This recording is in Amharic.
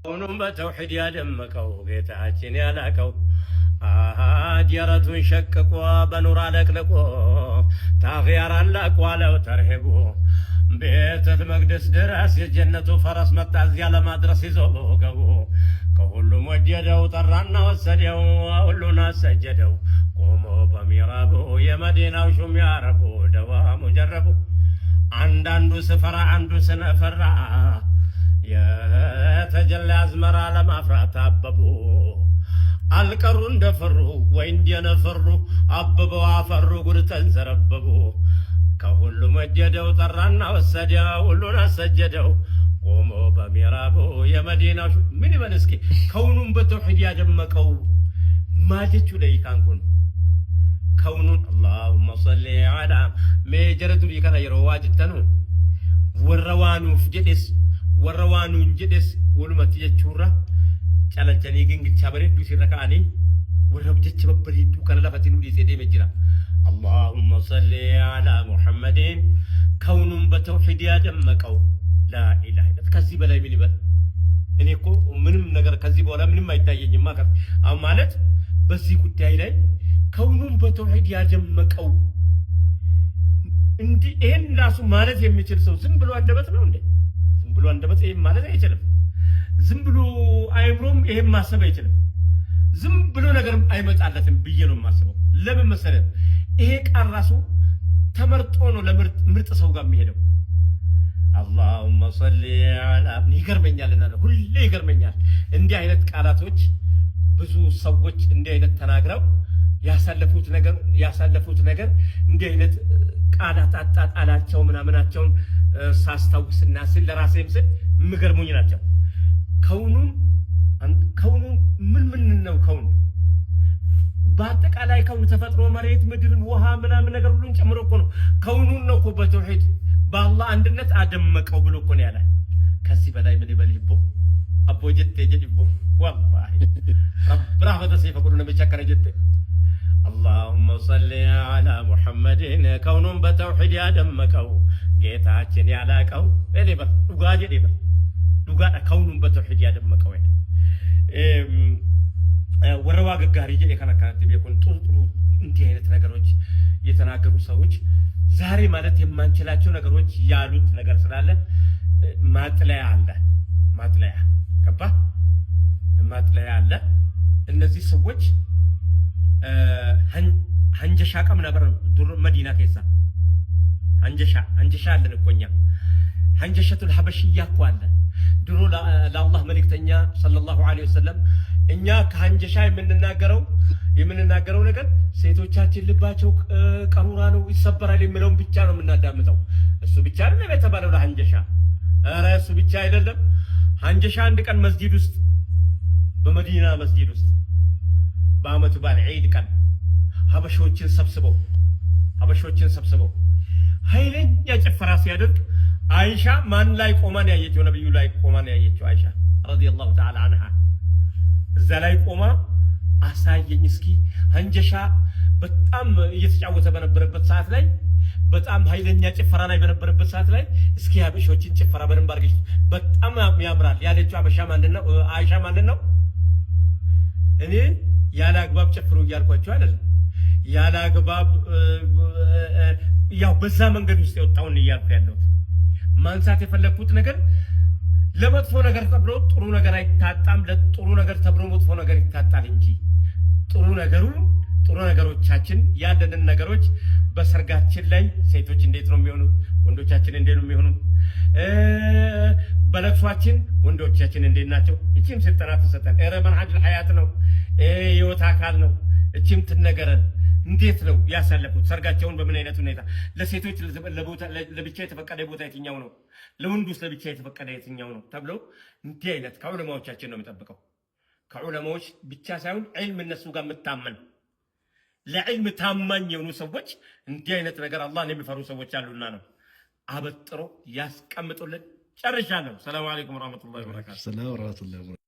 كونهم بتوحيد يا دمكو ጌታችን ያላቀው ዲያረቱን ሸቅቆ በኑር አለቅልቆ ታኺያር አላቋለው ተርሂቦ ቤተል መቅደስ ድረስ የጀነቱ ፈረስ መጣ እዚያ ለማድረስ ይዘው ገቡ ከሁሉም ወደደው ጠራና ወሰደው ሁሉን አሰጀደው ቆሞ በሚራቡ የመዲናው ሹም ያረቡ ደዋሙ ጀረቡ አንዳንዱ ስፈራ አንዱ ስነፈራ የተጀላ አዝመራ ለማፍራት አበቡ አልቀሩ እንደፈሩ ወይ እንደነፈሩ አበበው አፈሩ ጉድ ተንዘረበቡ ከሁሉም ወደደው ጠራና ወሰደው ሁሉን አሰጀደው ቆሞ በሚራቡ የመዲናው ምን ይበል እስኪ ከውኑን በተውሂድ ያደመቀው ማጀቹ ላይ ካንኩን ከውኑን اللهم صل على መጀረቱ ሊከራ ይረዋጅተኑ ወረዋኑ ፍጀደስ ወረዋኑ እንጀደስ ወልመት የቹራ ጫለንቸኒ ግን ግቻበሬዱ ሲረካኒ ወረብጀች በበሪዱ ከለፈቲኑ ዲሴዴ መጅራ اللهم صل على محمد كونن በተውሂድ ያደመቀው لا اله الا الله ከዚህ በላይ ምን ይበል እኔ እኮ ምንም ነገር ከዚህ በኋላ ምንም አይታየኝም ማለት አሁን ማለት በዚህ ጉዳይ ላይ ከውኑን በተውሂድ ያደመቀው እንዴ ይሄን ራሱ ማለት የሚችል ሰው ዝም ብሎ አንደበት ነው እንዴ ዝም ብሎ አንደበት ይሄን ማለት አይችልም ዝም ብሎ አይምሮም ይሄን ማሰብ አይችልም ዝም ብሎ ነገር አይመጣለትም ብዬ ነው ማሰበው ለምን መሰለህ ይሄ ቃል ራሱ ተመርጦ ነው ለምርጥ ሰው ጋር የሚሄደው اللهم صل على ይገርመኛልና ሁሌ ይገርመኛል እንዲህ አይነት ቃላቶች ብዙ ሰዎች እንዲህ አይነት ተናግረው ያሳለፉት ነገር እንዲህ አይነት ቃላት አጣጣላቸው ምናምናቸውን ሳስታውስና ለራሴም ስል ምገርሙኝ ናቸው ከውኑ ምን ነው ከውኑ በአጠቃላይ ከውኑ ተፈጥሮ መሬት ምድር ውሃ ምናምን ነገር ሁሉን ጨምሮ እኮ ነው ከውኑን ነው እኮ በተውሂድ በአላህ አንድነት አደመቀው ብሎ እኮ ነው ያለ ከዚህ በላይ ምን ይበል ይቦ አቦ ጀቴ ጀዲቦ والله رب رحمة سيفك كلنا بشكر جته اللهم صل على محمد كونهم بتوحيد ያደመቀው ጌታችን ያላቀው እኔ ዱጋጄ ዱጋ ከውኑን በተውሂድ ያደመቀው ወረዋ ገጋሪ ጀ ከነካንት ቢሆን ጥሩ እንዲህ አይነት ነገሮች የተናገሩ ሰዎች ዛሬ ማለት የማንችላቸው ነገሮች ያሉት ነገር ስላለ ማጥለያ አለ ማጥለያ ገባ ማጥለያ አለ እነዚህ ሰዎች ሀንጀሻ ቀም ነበር ዱር መዲና ከይሳ ሀንጀሻ አለ ለቆኛ ሀንጀሸቱል ሐበሽያ እኮ አለ ድሮ ለአላህ መልእክተኛ ሰለላሁ ዐለይሂ ወሰለም እኛ ከሀንጀሻ የምንናገረው ነገር ሴቶቻችን ልባቸው ቀሩራ ነው ይሰበራል የሚለውን ብቻ ነው የምናዳምጠው እሱ ብቻ አይደለም የተባለው ለሀንጀሻ ኧረ እሱ ብቻ አይደለም ሀንጀሻ አንድ ቀን መስጊድ ውስጥ በመዲና መስጊድ ውስጥ በአመቱ በዓል ዒድ ቀን ሀበሾችን ሰብስበው ኃይለኛ ጭፈራ ሲያደርግ አይሻ ማን ላይ ቆማን ያየችው ነብዩ ላይ ቆማን ያየችው አይሻ ረዲየላሁ ተዓላ عنها እዛ ላይ ቆማ አሳየኝ እስኪ ሀንጀሻ በጣም እየተጫወተ በነበረበት ሰዓት ላይ በጣም ኃይለኛ ጭፈራ ላይ በነበረበት ሰዓት ላይ እስኪ ሀበሾችን ጭፈራ በደንብ አድርገሽ በጣም ያምራል ያለችው አይሻ ማንነው እኔ ያለ አግባብ ጨፍሩ እያልኳቸው አይደለም ያለ አግባብ ያው በዛ መንገድ ውስጥ የወጣውን እያልኩ ያለሁት ማንሳት የፈለኩት ነገር ለመጥፎ ነገር ተብሎ ጥሩ ነገር አይታጣም ለጥሩ ነገር ተብሎ መጥፎ ነገር ይታጣል እንጂ ጥሩ ነገሮቻችን ያለንን ነገሮች በሰርጋችን ላይ ሴቶች እንዴት ነው የሚሆኑት ወንዶቻችን እንዴት ነው የሚሆኑት በለቅሷችን ወንዶቻችን እንዴት ናቸው እቺም ስልጠና ተሰጠን መንሃጅ الحياة ነው ህይወት አካል ነው እቺም ትነገረን እንዴት ነው ያሳለፉት ሰርጋቸውን በምን አይነት ሁኔታ ለሴቶች ለብቻ የተፈቀደ ቦታ የትኛው ነው ለወንዶች ለብቻ የተፈቀደ የትኛው ነው ተብሎ እንዲህ አይነት ከዑለማዎቻችን ነው የሚጠብቀው ከዑለማዎች ብቻ ሳይሆን ዒልም እነሱ ጋር መታመን ለዕልም ታማኝ የሆኑ ሰዎች እንዲህ አይነት ነገር አላህን የሚፈሩ ሰዎች አሉና ነው አበጥሮ ያስቀምጡልን ጨርሻለሁ ሰላም አለይኩም ወራህመቱላሂ ወበረካቱ